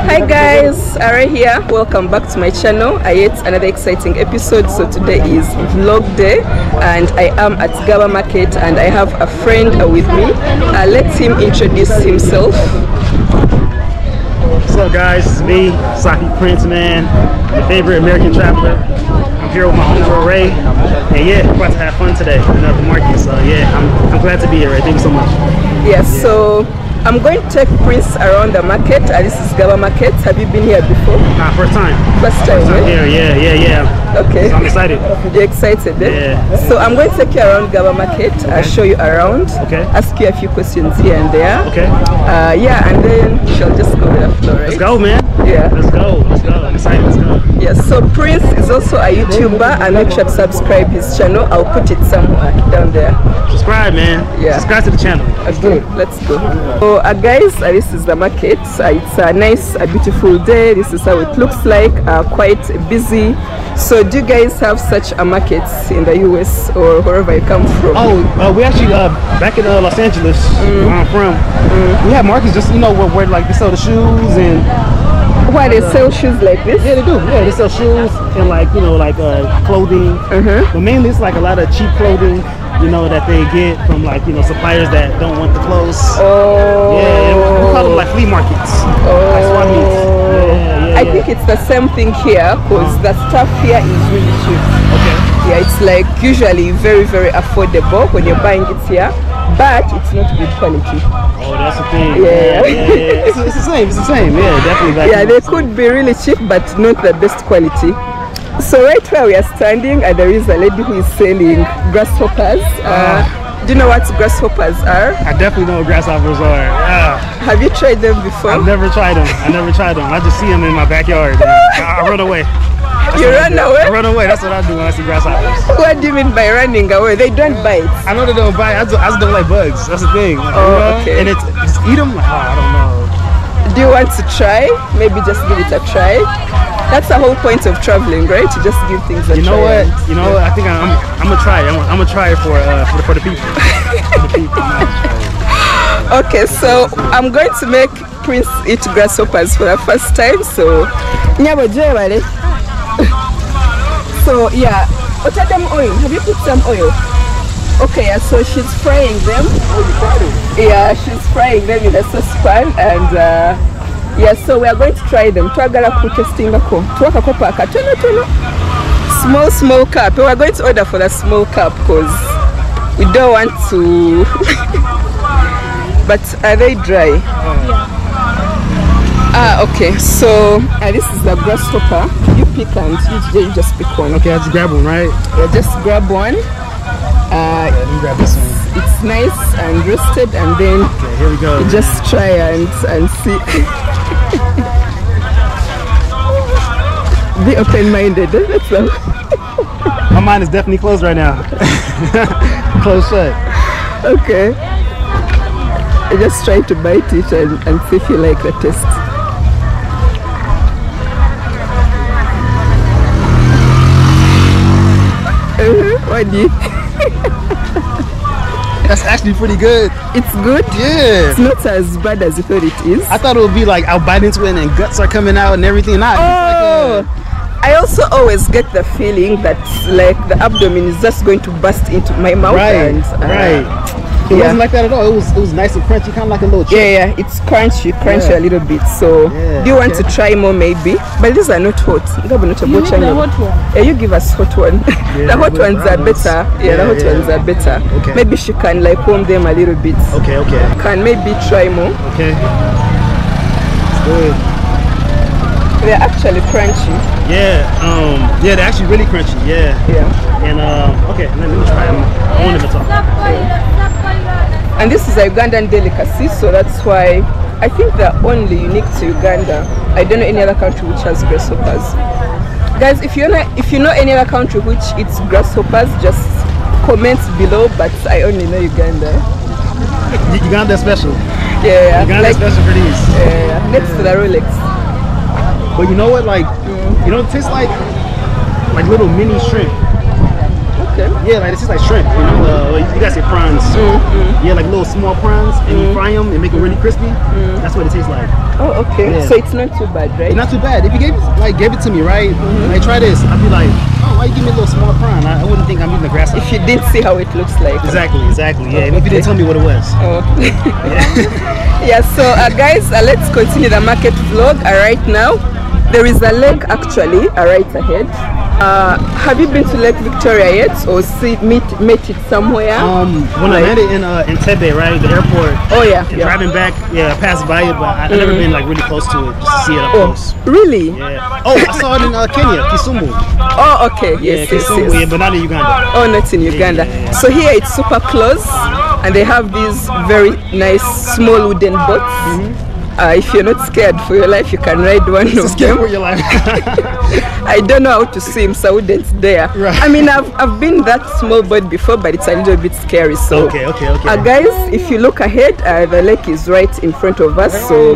Hi guys, Ara here. Welcome back to my channel. I ate another exciting episode. So today is vlog day and I am at Ggaba Market and I have a friend with me. Let him introduce himself. What's up guys, it's me, Safi Prince, man, your favorite American traveler. I'm here with my homegirl Ray, and yeah, we're about to have fun today at the market. So yeah, I'm glad to be here, Ray. Thank you so much. Yes, yeah. So I'm going to take Prince around the market. This is Ggaba Market. Have you been here before? Nah, first time. First time here, yeah. Okay. So I'm excited. You're excited, eh? Yeah. So I'm going to take you around Ggaba Market. Okay. I'll show you around. Okay. Ask you a few questions here and there. Okay. Yeah, and then we shall just go with the flow, right? Let's go, man. Yeah. Let's go. I'm excited. Let's go. Yes. So Prince is also a YouTuber, and make sure to subscribe his channel. I'll put it somewhere down there. Subscribe, man. Yeah. Subscribe to the channel. Okay. Let's go. So guys, this is the market. It's a nice, beautiful day. This is how it looks like. Quite busy. So do you guys have such a market in the US or wherever you come from? Oh, we actually back in Los Angeles, where I'm from. We have markets just where like they sell the shoes and. Why they sell shoes like this? Yeah, they do. Yeah, they sell shoes and like clothing. But mainly it's like a lot of cheap clothing, that they get from like suppliers that don't want the clothes. Oh. Yeah, we call them like flea markets. Oh. Like swap meets. I think it's the same thing here because the stuff here is really cheap. Okay. Yeah, it's like usually very, very affordable when you're buying it here, but it's not good quality. Oh, that's the thing. Yeah. It's the same. Yeah, definitely. Yeah, they could be really cheap, but not the best quality. So right where we are standing, there is a lady who is selling grasshoppers. Do you know what grasshoppers are? I definitely know what grasshoppers are. Have you tried them before? I've never tried them. I just see them in my backyard. I run away. You run away? I run away. That's what I do when I see grasshoppers. What do you mean by running away? They don't bite. I know they don't bite. I just don't like bugs. That's the thing. Okay. And it's eat them? I don't know. Do you want to try? Maybe just give it a try. That's the whole point of traveling, right? To just give things a try. You know what? I think I'm gonna try it. I'm gonna try it for the people. For the people. Okay, so I'm going to make Prince eat grasshoppers for the first time. So so yeah, what are them oil? Have you put some oil? Okay, so she's frying them. Oh, you fried it? Yeah, she's frying them in a saucepan and yeah, so we are going to try them. Small cup. We are going to order for the small cup because we don't want to. But are they dry? Okay. So this is the grasshopper. You pick and you just pick one. Okay, I just grab one, right? Yeah, just grab one. Let me grab this one. It's nice and roasted, and then here we go. You just try and see. Be open-minded. That's all. My mind is definitely closed right now. Closed shut. Okay. I just try to bite it and see if you like the taste. What do you? That's actually pretty good. It's good? Yeah. It's not as bad as you thought it is. I thought it would be like I'll bite into it and guts are coming out and everything. I also always get the feeling that like the abdomen is just going to burst into my mouth. Right. It wasn't like that at all. It was nice and crunchy, kind of like a little chip. Yeah, it's crunchy a little bit. So do you want to try more maybe? But these are not hot. You need the hot one. Yeah, you give us hot one. The hot ones are better. Yeah, the hot ones are better. Okay. Maybe she can like warm them a little bit. Okay. Can maybe try more. Okay. It's good. They're actually crunchy. Yeah, they're actually really crunchy. Yeah. And okay, let me try them. I want them to talk. And this is a Ugandan delicacy, so that's why I think they're only unique to Uganda. I don't know any other country which has grasshoppers. Guys, if you know any other country which eats grasshoppers, just comment below. But I only know Uganda. Uganda special. Yeah. Uganda special for these. Yeah. Next to the Rolex. But you know what? Like, it tastes like little mini shrimp. Okay. Yeah, like this is like shrimp. You know, you guys say prawns. Yeah, like little small prawns, and you fry them and make them really crispy. That's what it tastes like. Oh, okay. Yeah. So it's not too bad, right? It's not too bad. If you gave it to me, right? Like try this, I'd be like, oh, why you give me a little small prawn? I wouldn't think I'm eating a grasshopper. If you did see how it looks like. Exactly. Yeah. And if you didn't tell me what it was. Oh. Yeah. So guys, let's continue the market vlog. Right now, there is a lake actually right ahead. Have you been to Lake Victoria yet, or met it somewhere? When I landed in Entebbe, right, the airport. Oh yeah. And driving back, I passed by it, but I've never been like really close to it just to see it up close. Really? Yeah. Oh, I saw it in Kenya, Kisumu. Oh, okay. Yes, Kisumu, yes. but not in Uganda. Oh, not in Uganda. Yeah. So here it's super close, and they have these very nice small wooden boats. If you're not scared for your life, you can ride one of them. For your life. I don't know how to swim, so I wouldn't dare. Right. I mean, I've been that small boat before, but it's a little bit scary. So, okay. Guys, if you look ahead, the lake is right in front of us. So,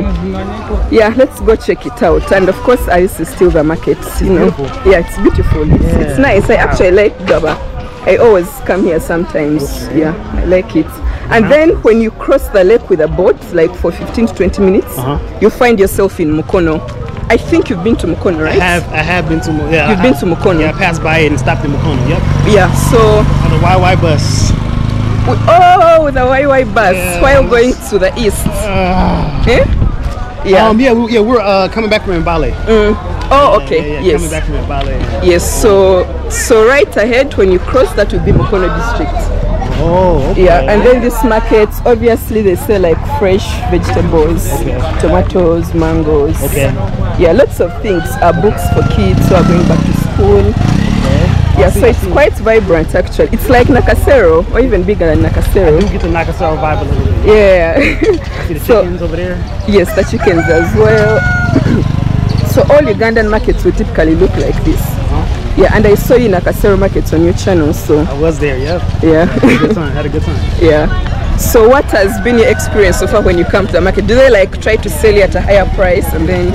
yeah, let's go check it out. And of course, this is still the market. You know, beautiful. Yeah, it's beautiful. It's nice. I actually like Gabba. I always come here sometimes. Okay. Yeah, I like it. And then when you cross the lake with a boat, like for 15 to 20 minutes, you find yourself in Mukene. I think you've been to Mukene, right? I have been to Mukene. Yeah, you've been to Mukene. Yeah, I passed by it and stopped in Mukene. Yep. Yeah, so on the YY bus. With the YY bus while going to the east. Yeah. We're coming back from Mbale. Oh, okay. Yes. Coming back from Mbale. Yes. So right ahead, when you cross, that will be Mukene district. Oh, okay. Yeah, and then this market, obviously they sell like fresh vegetables, tomatoes, mangoes. Okay. Yeah, lots of things. Books for kids who are going back to school. Yeah, so it's quite vibrant actually. It's like Nakasero, or even bigger than Nakasero. I do get the Nakasero vibe a little bit. Yeah. I see the chickens over there. Yes, the chickens as well. So all Ugandan markets will typically look like this. Yeah, and I saw you in Nakasero markets on your channel, so I was there. Yep. Yeah. Had a good time. Yeah. So what has been your experience so far when you come to the market? Do they like try to sell you at a higher price and then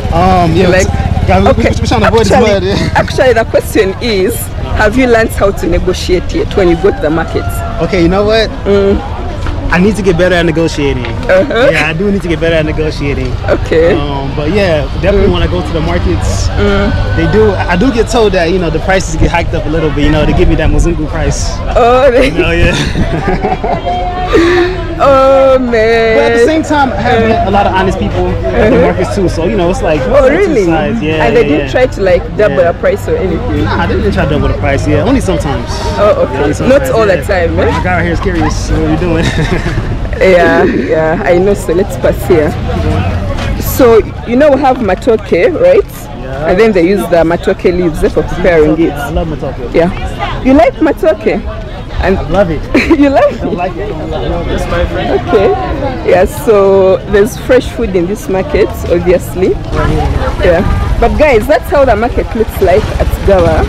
actually the question is, have you learned how to negotiate yet when you go to the market? Okay, you know what? I need to get better at negotiating. Yeah, I do need to get better at negotiating. Okay. But yeah, definitely when I go to the markets, I do get told that, you know, the prices get hiked up a little bit, you know, they give me that Muzungu price. Oh, yeah. Oh man. But at the same time, I have met a lot of honest people at the markets too, so you know, it's like really? Two sides. Yeah. And they didn't try to like double the price or anything? Nah, they didn't try to double the price, only sometimes. Oh, okay. Not all the time, My guy right here is curious what you're doing. Yeah, I know, so let's pass here. So, you know, we have matoke, right? Yeah. And then they use the matoke leaves for preparing it. I love matoke. Yeah. You like matoke? And I love it. You like it? I like it. That's my friend. Okay. Yeah, so there's fresh food in this market, obviously. Yeah. But guys, that's how the market looks like at Gabba.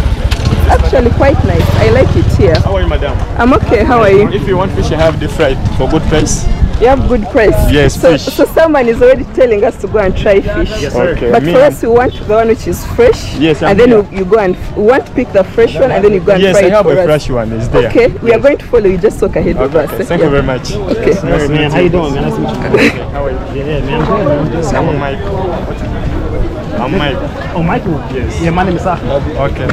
Actually quite nice. I like it here. How are you, madam? I'm okay. How are you? If you want fish, you have deep fried for good price. You have good price? Yes, so, fish. So someone is already telling us to go and try fish. Yes, sir. Okay. But for us, we want the one which is fresh. Yes, and then you go and we want to pick the fresh one, and then you go and try it for us. Yes, I have a fresh one. It's there. Okay, we are going to follow you. Just walk ahead with us. Thank you very much. Okay. Yes, man. How you doing, man? Nice to meet you. How are you? Yeah, man. I'm good, man. I'm Mike. I'm Mike. Oh, Michael? Yes. Yeah, my name is Safi. Okay.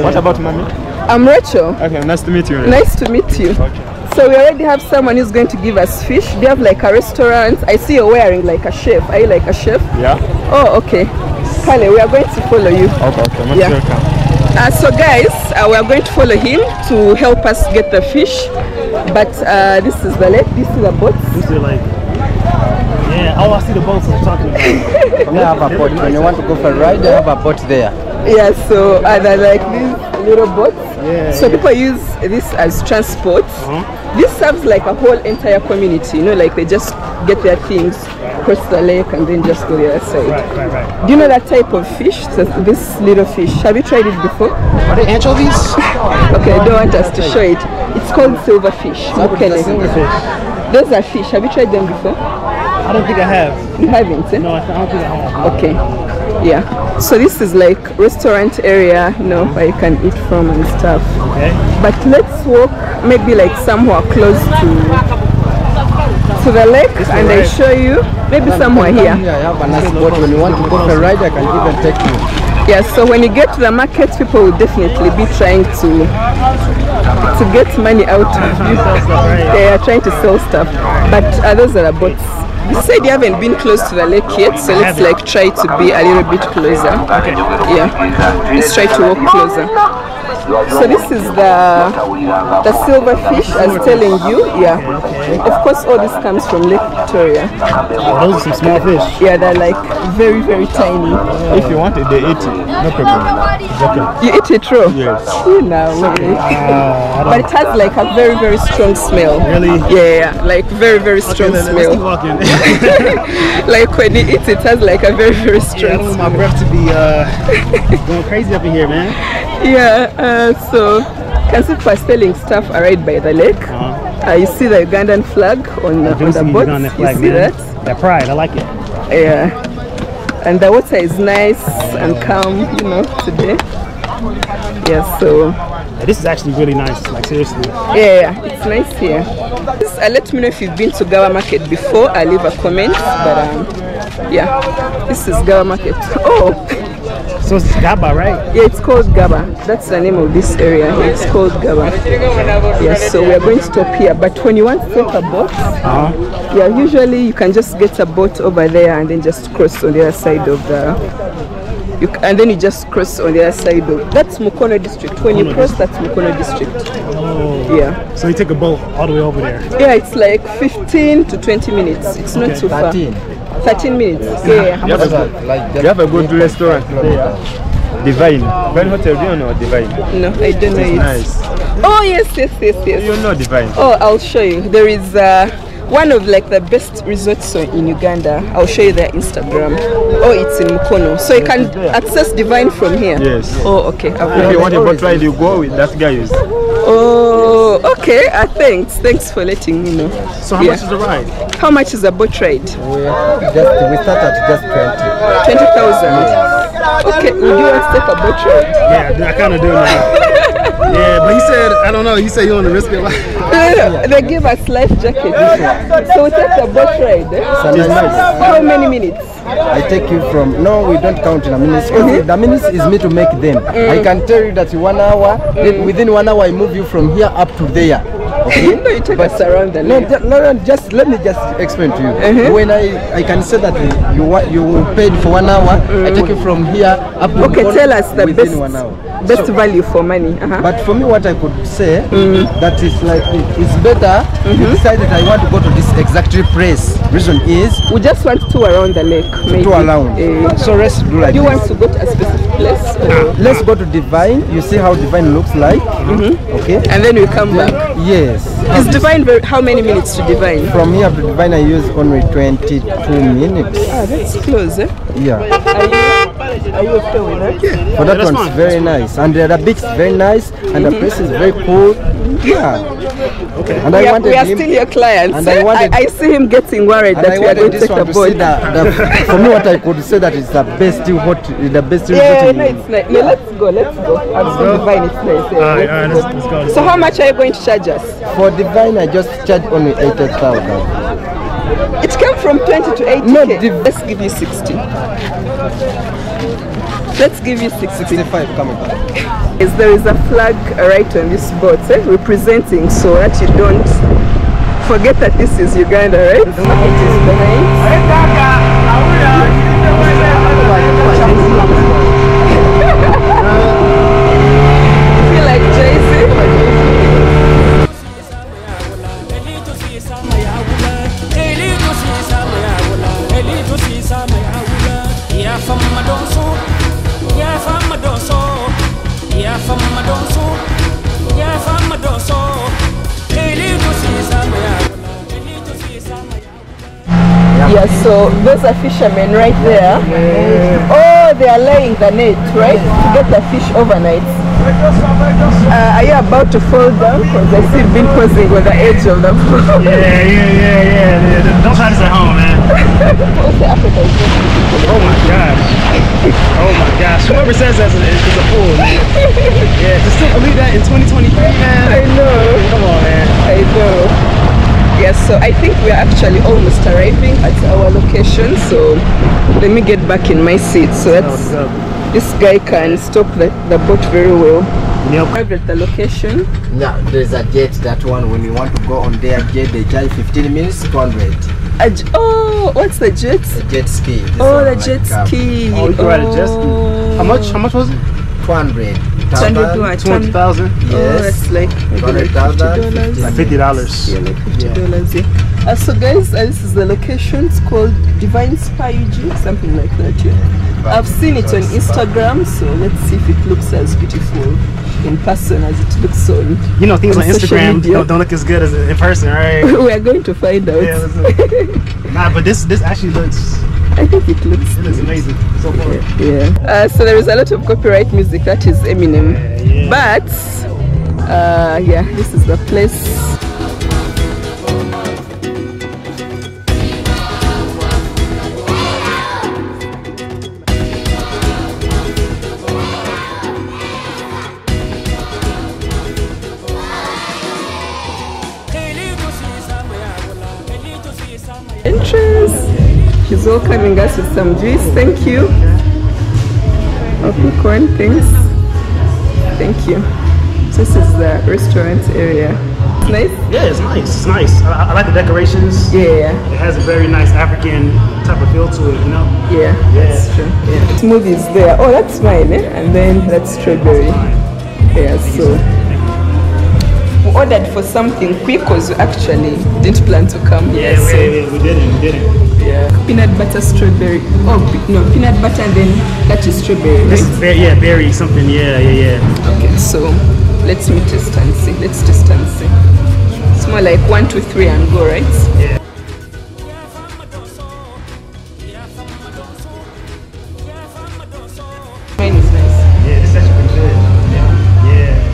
What about mommy? I'm Rachel. Okay, nice to meet you. Nice to meet you. Okay. So we already have someone who's going to give us fish. Do you have like a restaurant? I see you're wearing like a chef. Are you like a chef? Yeah. Oh, okay. Kale, we are going to follow you. Okay. Yeah. So guys, we are going to follow him to help us get the fish. But this is the lake. This is the boat. This is like... Yeah, I see the boats I'm talking about. We have a boat. When you want to go for a ride, they have a boat there. Yeah, so they're like these little boats. Yeah, so people use this as transport. This serves like a whole entire community, you know, like they just get their things, cross the lake and then just go the other side. Right. Do you know that type of fish, this little fish? Have you tried it before? Are they anchovies? Okay, I don't want us to show it. It's called silverfish. Mukene. Silverfish. Those are fish. Have you tried them before? I don't think I have. You haven't, eh? No, I don't think I have. Okay. Yeah. So this is like restaurant area, you know, where you can eat from and stuff. Okay. But let's walk maybe like somewhere close to the lake, and I show you maybe somewhere here. I have a nice spot. When you want to go for a ride, I can even take you. Yeah, so when you get to the market, people will definitely be trying to get money out of you. They are trying to sell stuff, but those are the boats. You said you haven't been close to the lake yet, so let's like try to be a little bit closer. Okay. Yeah, let's try to walk closer. So this is the silver fish, I was telling you. Yeah, of course all this comes from Lake Victoria. Those are some small fish. Yeah, they're like very, very tiny. If you want it, they eat it. No problem. It's okay. You eat it raw? Yes. You know, but it has like a very, very strong smell. Really? Yeah, like very, very strong Let's smell. keep walking. Like when you eat it, has like a very, very I strong don't want smell. my breath to be going crazy up in here, man. Yeah, so can see people are selling stuff right by the lake. You see the Ugandan flag on the boat. You see that? That pride, I like it. Yeah, and the water is nice and calm, you know, today. Yeah, so Yeah, this is actually really nice, like seriously. yeah, it's nice here. Let me know if you've been to Ggaba Market before. I'll leave a comment. But yeah, this is Ggaba Market. Oh. So it's Gabba, right? Yeah, it's called Gabba. That's the name of this area. It's called Gabba. Yes, so we are going to stop here. But when you want to take a boat, yeah, usually you can just get a boat over there and then just cross on the other side of the. And then you just cross on the other side of. That's Mukene district. When you cross, that's Mukene district. Oh. Yeah. So you take a boat all the way over there. Yeah, it's like 15 to 20 minutes. It's not too far. 13 minutes. Yeah. You have a good restaurant there. Divine. Divine Hotel, do you know Divine? No, I don't know It's it. nice. Oh, yes. You know Divine. Oh, I'll show you. There is one of like the best resorts in Uganda. I'll show you their Instagram. Oh, it's in Mukono. So you can access Divine from here? Yes. Oh, okay. If you want a boat ride, you go with that guy. Oh, okay. Thanks for letting me know. So how much is the ride? How much is a boat ride? We start at just 20,000. Okay, would you want to take a boat ride? Yeah, I kind of do now. Yeah, but he said, I don't know, he said you want to risk it. No, they give us life jackets. So we take the boat ride. How many minutes? I take you from, no, we don't count in a minute. The minutes is me to make them. I can tell you that 1 hour, then within 1 hour I move you from here up to there. Okay? No, you take us around the lake. No, just let me just explain to you. When I can say that you paid for 1 hour, I take you from here up to Okay, tell us the within 1 hour. best value for money. But for me, what I could say that is like it's better. You decide that I want to go to this exact place. Reason is we just want to tour around the lake. Maybe. Tour around. So let's do like you this. want to go to a specific place? Let's go to Divine. You see how Divine looks like. Okay. And then we come back. Yes. Is Divine how many minutes to Divine? From here to Divine, I use only 22 minutes. Ah, that's close, eh? Yeah. Are you okay with that? But that one's very nice, and the beach is very nice, and the place is very cool. Yeah. Okay. And We I are wanted him. still your clients. And I wanted- I see him getting worried And that I we are going wanted to this take a one to see boat. for me, what I could say that it's the best Yeah, resort no, it's nice. No, let's go. I've seen Divine, it's nice. Yeah, All right, let's go. So how much are you going to charge us? For Divine, I just charge only 80,000. It came from 20 to 80. No, Let's give you 60. Let's give you 60. 65 coming back. Yes, there is a flag right on this boat representing, so that you don't forget that this is Uganda, right? It is feel like Jay-Z? Yeah, so those are fishermen right there. Oh, they are laying the net, right? To get the fish overnight. Are you about to fall down? Because I see you've been posing on the edge of the boat. Yeah. Don't try this at home, man. What's the appetite? Oh my gosh. Oh my gosh, whoever says that is a fool, man. Yeah, to still believe that in 2023, man. I know. Come on, man. I know. Yes, so I think we're actually almost arriving at our location. So let me get back in my seat. So that's this guy can stop the boat very well. Yep. Arrived at the location. Yeah, there's a jet, that one. When you want to go on their jet, they charge 15 minutes, 200. Oh, what's the jet? A jet ski. This Oh, one, the like, jet ski. Oh, you can ride a jet ski. How much was it? 200. 200,000. Oh, that's like maybe like $50. Like $50. Yeah, like $50. Yeah. So guys, this is the location. It's called Divine Spa UG, something like that. Yeah. I've seen it on Instagram, so let's see if it looks as beautiful in person as it looks on. You know, things on social Instagram media. don't look as good as in person, right? We are going to find out. Yeah, nah, but this actually looks. I think it looks amazing so far. Yeah. So there is a lot of copyright music that is Eminem, Yeah. but yeah, this is the place. Entrance. She's welcoming us with some juice. Thank you. I'll pick one, thanks. Thank you. This is the restaurant area. It's nice? Yeah, it's nice. It's nice. I like the decorations. Yeah. It has a very nice African type of feel to it, you know? Yeah, that's true. Yeah. Smoothies there. Oh, that's mine, eh? And then that's strawberry. Yeah, so we ordered for something quick because we actually didn't plan to come here. Yeah, So we didn't. yeah. Peanut butter strawberry. Oh, no, peanut butter and then that is strawberry, right? This is berry something. Yeah. Okay, so let's me test and see. Let's test and see. It's more like 1, 2, 3 and go, right? Yeah. Mine is nice. Yeah, this is actually pretty good. Yeah.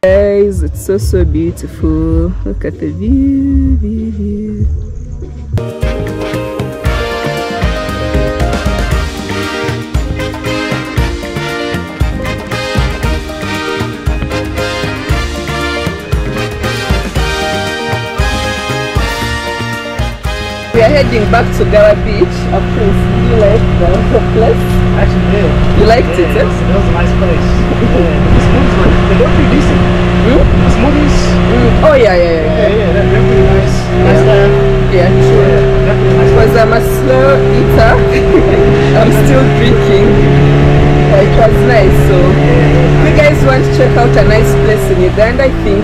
Guys, it's so beautiful. Look at the view. We are heading back to Ggaba Beach. Prince, do you like the place? Actually, yeah. You liked it, eh? It was a nice place. Yeah. The smoothies they look pretty decent. The smoothies. Oh yeah, They're pretty nice. Nice staff. yeah, true. Yeah, definitely nice. Because I'm a slow eater. I'm still drinking. It was nice. So if you guys want to check out a nice place in Uganda, I think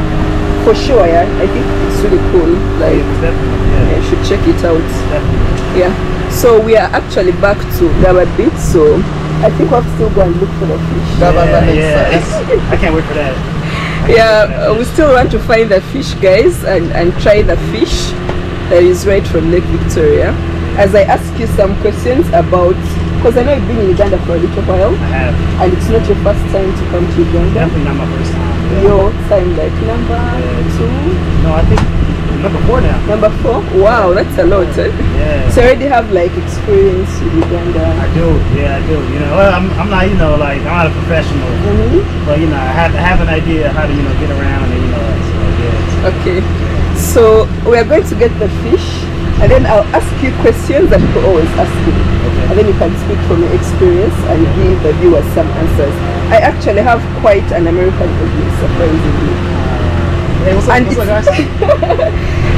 for sure, yeah, I think it's really cool. Like, Definitely. you should check it out. Definitely. Yeah. So we are actually back to Ggaba Beach. So I think we'll still go and look for the fish. I can't wait for that. Yeah, we still want to find the fish, guys, and try the fish that is right from Lake Victoria. As I ask you some questions about, because I know you've been in Uganda for a little while, I have. and it's not your first time to come to Uganda. Definitely not my first time. Your time, like number 2? No, I think number 4 now. Number 4? Wow, that's a lot, eh? Yeah. So you already have like experience with Uganda. I do. You know, well, I'm not, you know, like I'm not a professional, but you know, I have an idea how to, you know, get around and you know, so yeah. Okay. So we are going to get the fish, and then I'll ask you questions that people always ask you. Okay. And then you can speak from your experience and give the viewers some answers. I actually have quite an American audience, surprisingly. Hey, what's up, guys?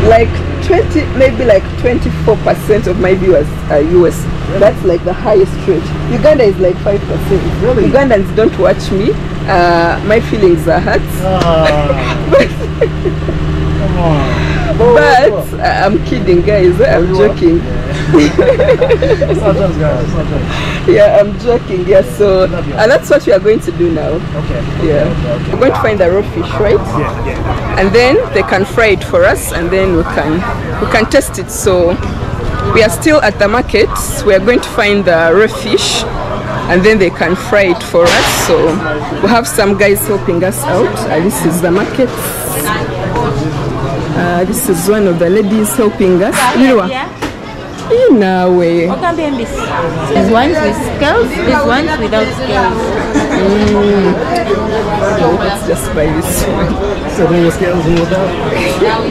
Like 20, maybe like 24% of my viewers are US. Really? That's like the highest rate. Uganda is like 5%. Really? Ugandans don't watch me, My feelings are hurt. Come on. But I'm kidding, guys. I'm joking. It's not just guys. It's not just. Yeah, I'm joking. Yeah, so that's what we are going to do now. Okay. Yeah, we're going to find the raw fish, right? Yeah. And then they can fry it for us, and then we can test it. So we are still at the market. We are going to find the raw fish, and then they can fry it for us. So we have some guys helping us out. This is the market. This is one of the ladies helping us. No way. These ones with scales, these ones without scales. Let's just buy this one. So then with scales and without?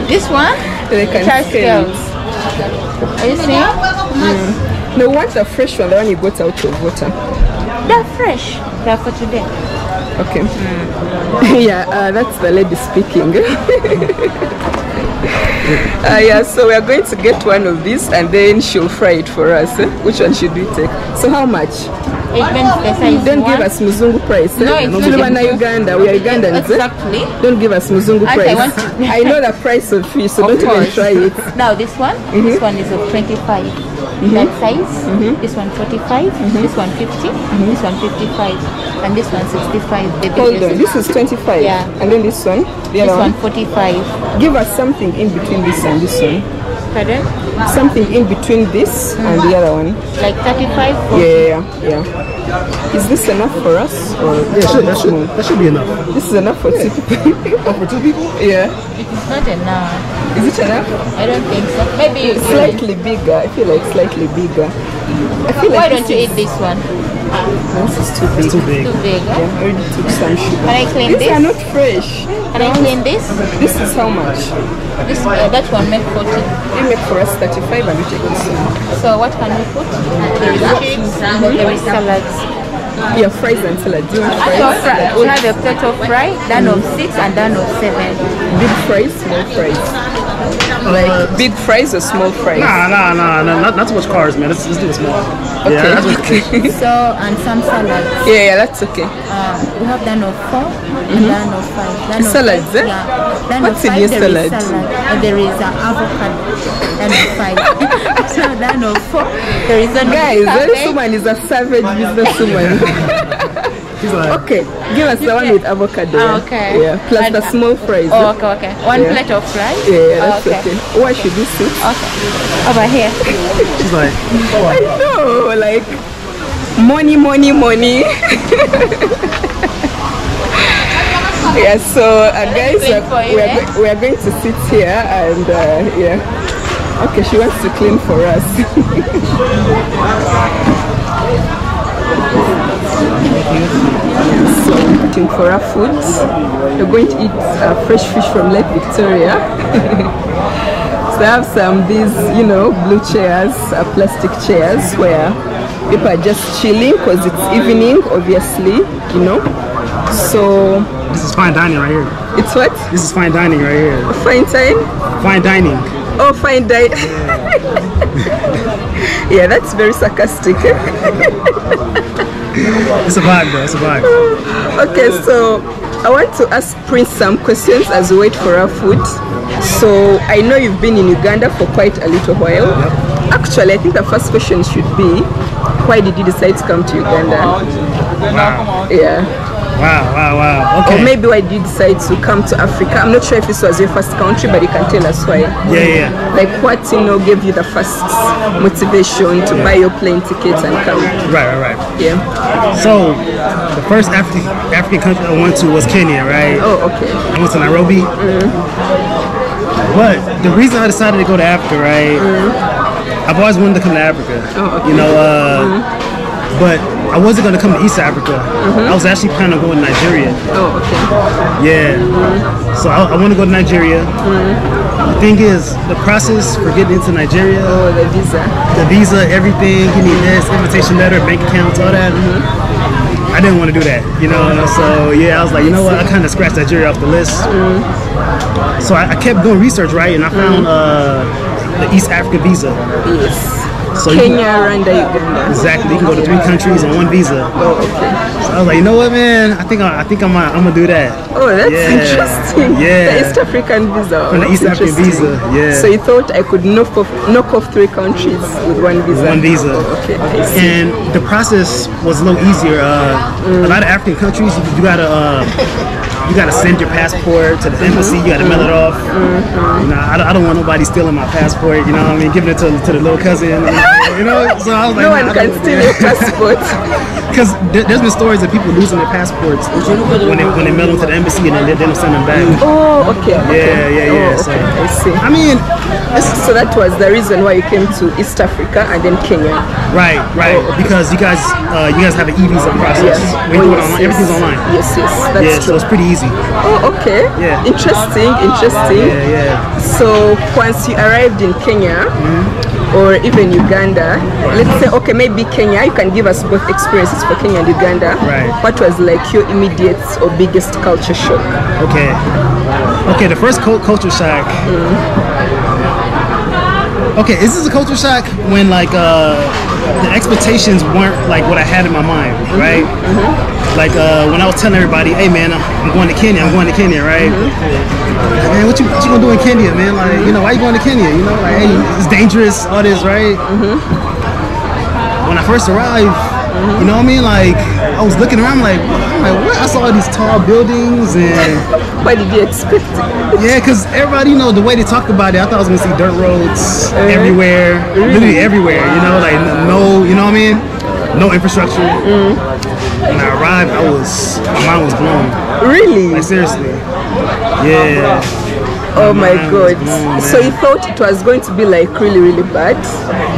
This one? They can scale scales. Are you seeing? No, what's the fresh one? The one you got out of water. They're fresh. They're for today. Okay. Yeah, that's the lady speaking. Yeah, so we are going to get one of these and then she'll fry it for us. Which one should we take? So how much? It depends the size. Don't give us Muzungu price. No, it's not Uganda. We are Ugandans. Exactly. Don't give us Muzungu price. I know the price of fish, so don't even try it. Now this one is of 25. That size, this one 45, this one 50, this one 55, and this one 65. Hold on, this is 25. Yeah. And then this one? This one 45. Give us something in between this and this one. Pardon? Something in between this and the other one. Like 35? 40. Yeah. Is this enough for us? Or that should be enough. This is enough for 2 people. Oh, for 2 people? Yeah. It is not enough. Is it enough? I don't think so. Maybe you slightly bigger. I feel like slightly bigger. Why don't you eat this one? This is too big. It's too big. Too big. Yeah, I already took some sugar. Can I clean this? These are not fresh. Can I clean this? This is how much? This that one make 40. You make for us 35 and we take this one. So what can we put? There is chips, there is salads. Yeah, fries and salad. Do you want fries? So we have a plate of fry, done of 6 and done of 7. Big fries, small fries. Like big fries or small fries? Nah, not too much carbs, man. Let's do it small. Okay. Yeah, that's okay. So, and some salads. Yeah, that's okay. We have done of 4 and done of 5. Salads, eh? Yeah. Done What's of 5, in your there salad? is salad. And there is avocado. Done of 5. So, done of 4, there is a Guys, this woman is a savage businesswoman. Okay, give us the one with avocado. Okay. Yeah, plus the small fries. Oh, okay. One plate of fries? Yeah, that's okay. Where should we sit? Okay. Over here. She's like, I know, like, money. Yeah, so guys, we are going to sit here and yeah. Okay, she wants to clean for us. So looking for our food. We're going to eat fresh fish from Lake Victoria. So I have some these, blue chairs, plastic chairs where people are just chilling because it's evening, obviously, So this is fine dining right here. It's what? This is fine dining right here. Fine time? Fine dining. Oh, fine dining. Yeah, that's very sarcastic. It's a vibe though, it's a vibe. Okay, so I want to ask Prince some questions as we wait for our food. So I know you've been in Uganda for quite a little while. Yep. Actually, I think the first question should be, why did you decide to come to Uganda? Wow. Yeah. Wow. Okay. Or maybe why did you decide to come to Africa? I'm not sure if this was your first country, but you can tell us why. Yeah. Like what, gave you the first motivation to buy your plane tickets and come? Right. Yeah. So, the first African country I went to was Kenya, right? Oh, okay. I went to Nairobi. But the reason I decided to go to Africa, right? I've always wanted to come to Africa. Oh, okay. But I wasn't going to come to East Africa. I was actually planning on going to Nigeria. Oh, okay. Yeah. So I want to go to Nigeria. The thing is, the process for getting into Nigeria. Oh, the visa. The visa, everything. You need this, invitation letter, bank accounts, all that. I didn't want to do that, So yeah, I was like, you know what? I kind of scratched Nigeria off the list. So I kept doing research, right? And I found the East Africa visa. Yes. So Kenya, Rwanda, Uganda. Exactly. You can go to 3 countries on 1 visa. Oh, okay. So I was like, you know what, man? I think I'm gonna do that. Oh, that's interesting. Yeah. The East African visa. From the East African visa. Yeah. So you thought I could knock off 3 countries with 1 visa? 1 visa. Oh, okay. I see. And the process was a little easier. A lot of African countries, you gotta send your passport to the embassy. You gotta mail it off. You know, I don't want nobody stealing my passport. You know what I mean? Giving it to the little cousin. You know. So I was like, no one can steal your passport. Because there's been stories of people losing their passports when they mail them to the embassy and they don't send them back. Oh, okay. Yeah. Oh, So, okay. I see. I mean, so that was the reason why you came to East Africa and then Kenya. Right. Oh, okay. Because you guys have an e-visa process. Yeah. When you do it online, everything's online. Yes, that's true. So it's pretty easy. Oh, okay. Yeah. Interesting. Yeah. So once you arrived in Kenya, or even Uganda, let's say, okay, maybe Kenya, you can give us both experiences for Kenya and Uganda. Right. What was like your immediate or biggest culture shock? Okay, the first culture shock. Okay, this is a culture shock when like the expectations weren't like what I had in my mind, right? Like when I was telling everybody, hey man, I'm going to Kenya, right? Man, what you gonna do in Kenya, man? Like, you know, why you going to Kenya? You know, like, hey, it's dangerous, all this, right? When I first arrived, you know what I mean? Like, I was looking around, like what? I saw all these tall buildings and. What did you expect? Yeah, because everybody, you know, the way they talk about it, I thought I was gonna see dirt roads everywhere, literally everywhere. You know, like no, you know what I mean? No infrastructure. When I arrived, my mind was blown. Really? Like seriously. Yeah. Oh my God. So you thought it was going to be like really bad?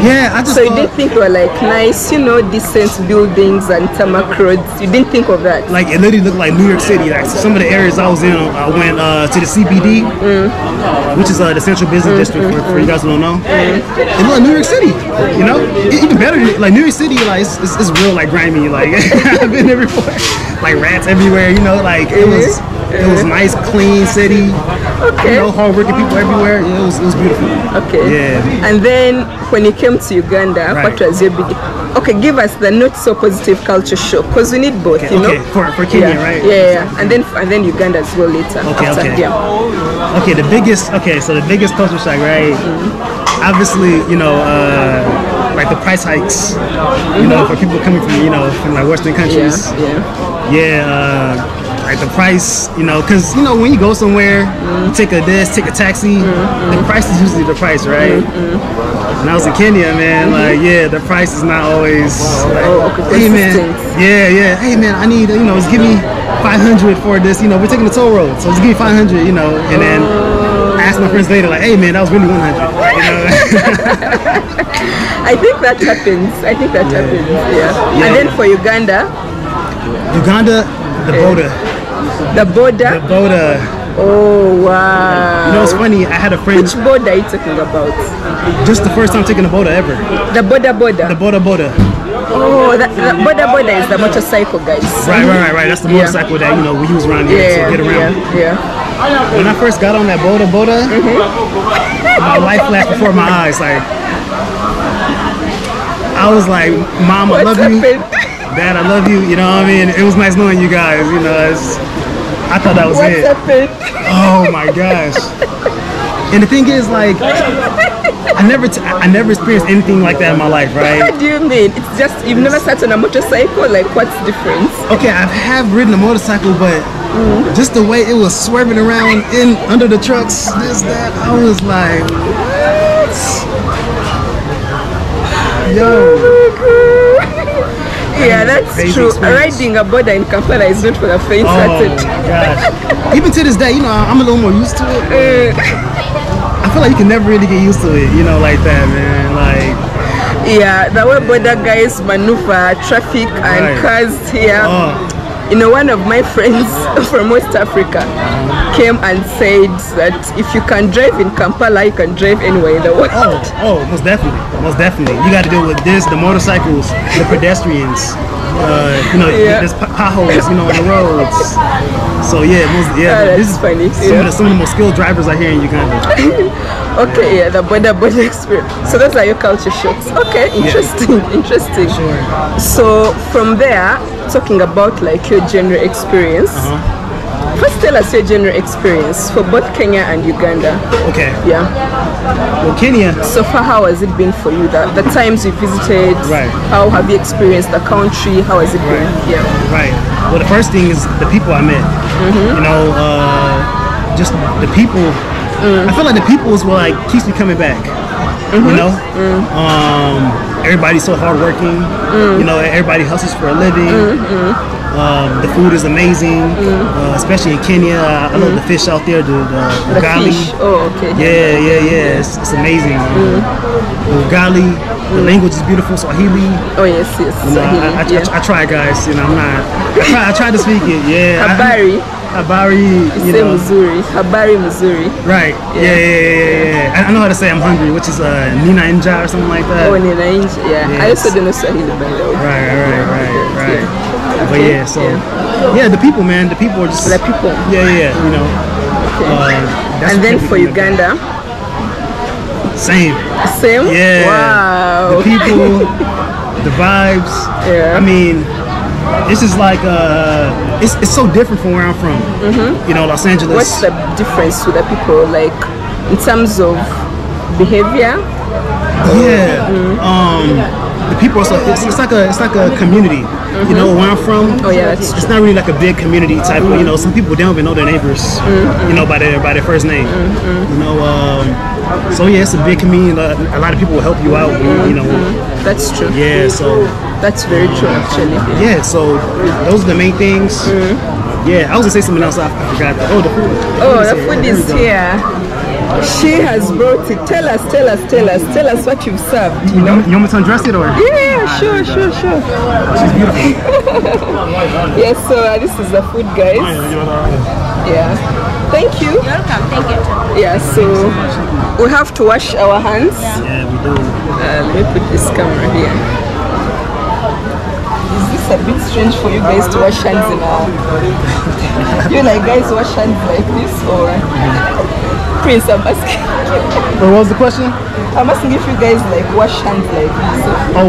Yeah, I just So you didn't think they were like nice, you know, decent buildings and tarmac roads? You didn't think of that? Like it literally looked like New York City. Like some of the areas I was in, I went to the CBD, which is the Central Business District for you guys who don't know. It looked like New York City, you know? Even better, like New York City, like it's real like grimy. Like I've been there before. Like rats everywhere, you know, like it was nice, clean city. Okay. You know, hardworking people everywhere. Yeah, it was beautiful. Okay. Yeah. And then when you came to Uganda, what was your big? Okay, give us the not so positive culture shock, because we need both. You know. For Kenya, right? Yeah. And then Uganda as well later. Okay. Yeah. Okay, the biggest culture shock, right? Obviously, you know, like the price hikes, you know, for people coming from like Western countries. Like the price, you know, because, you know, when you go somewhere, you take a taxi, the price is usually the price, right? When I was in Kenya, man, like, yeah, the price is not always like, hey, man, hey, man, I need, you know, just give me 500 for this, you know, we're taking the toll road, so just give me 500, you know, and then I asked my friends later, like, hey, man, that was really 100, you know? I think that happens. Yeah. And then for Uganda, the border. Oh wow. You know, it's funny, I had a friend. Which border are you talking about? Just the first time taking the border ever. The border. The border. Oh, the border is the motorcycle, guys. Right. That's the motorcycle that, you know, we use around here to get around. Yeah. When I first got on that border, my life flashed before my eyes. Like, I was like, Mom, I love you. Dad, I love you. You know what I mean? It was nice knowing you guys. You know, I thought that was it. Happened? Oh my gosh. And the thing is, like, I never experienced anything like that in my life, right? What do you mean? It's just you've never sat on a motorcycle? Like, what's the difference? Okay, I have ridden a motorcycle, but just the way it was swerving around under the trucks, this, that, I was like, what? Yo. Yeah, that's true. Experience. Riding a border in Kampala is not for the faint-hearted. Oh my gosh. Even to this day, you know, I'm a little more used to it. I feel like you can never really get used to it, you know, like that, man. Like, yeah, the way border guys maneuver traffic and cars here. You know, one of my friends from West Africa came and said that if you can drive in Kampala, you can drive anywhere in the world. Oh, most definitely. You got to deal with the motorcycles, the pedestrians, you know, there's potholes, you know, on the roads. So this is funny. Some of the most skilled drivers are here in Uganda. Okay, yeah, the border experience. So those are your culture shocks. Okay, interesting, interesting. Sure. So from there, talking about like your general experience. First, tell us your general experience for both Kenya and Uganda. Okay. Yeah. Well, Kenya. So far, how has it been for you? The times you visited. Right. How have you experienced the country? How has it been? Yeah. Right. Well, the first thing is the people I met. You know, just the people. I feel like the people is what like keeps me coming back. You know, everybody's so hardworking. You know, everybody hustles for a living. The food is amazing, especially in Kenya. I love the fish out there, the ugali. Fish. Oh, okay. Yeah. It's amazing. The ugali, the language is beautiful, Swahili. Oh yes. You know, I try, guys. You know, I try to speak it. Yeah. Habari. You know. Mzuri. Habari Mzuri. Right. Yeah. I know how to say I'm hungry, which is Nina Inja or something like that. Oh, Nina Inja. Yeah. Yes. I also don't know Swahili, by the way. Right. Yeah. But yeah, so the people, man, the people are just the people. Yeah, you know. Okay. And then for Uganda, same. Yeah. Wow. The people, the vibes. Yeah. I mean, this is like it's so different from where I'm from. You know, Los Angeles. What's the difference with the people, like in terms of behavior? Yeah. The people are so it's like a community. You know where I'm from. Oh yeah, that's true. It's not really like a big community type. Of, you know, some people don't even know their neighbors. You know, by their first name. You know, so yeah, it's a big community. A lot of people will help you out. You know, that's true. Yeah, so that's very true actually. Yeah, so those are the main things. Yeah, I was gonna say something else. I forgot. Oh, the food. Oh, the food is here. She has brought it. Tell us what you've served. You know? You want me to undress it or? Yeah, sure. She's beautiful. Yes, so this is the food, guys. Yeah. Thank you. You're welcome. Thank you. Yeah, so we have to wash our hands. Yeah, we do. Let me put this camera here. Is this a bit strange for you guys to wash hands in our... You like guys wash hands like this or... Prince, I'm asking. What was the question? I'm asking if you guys like wash hands like this. Oh,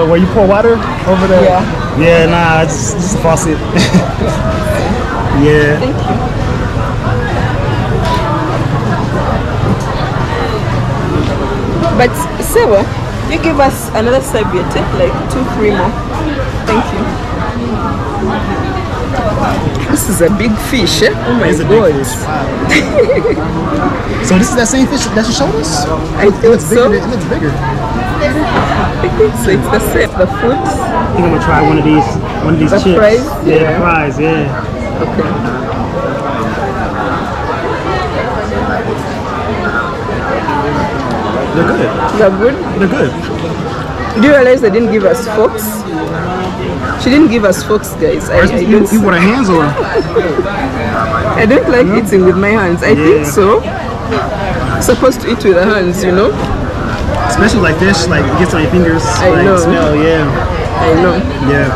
where you pour water over there? Yeah. Yeah, nah, it's just a faucet. Yeah. Thank you. But Sewa, you give us another serviette, like 2-3 more. Thank you. This is a big fish, eh? Oh my god. Wow. So this is that same fish that you showed us? I think so. It looks bigger. I think so. It's the same. The food. I think I'm gonna try one of these the chips. Fries? Yeah, the fries, yeah. Okay. They're good. They're good? They're good. Do you realize they didn't give us forks? She didn't give us forks, guys. I you with her hands or? I don't like eating with my hands. I think so. I'm supposed to eat with the hands, you know? Especially like this, like it gets on your fingers. I like, know. Smell, yeah. I know. Yeah.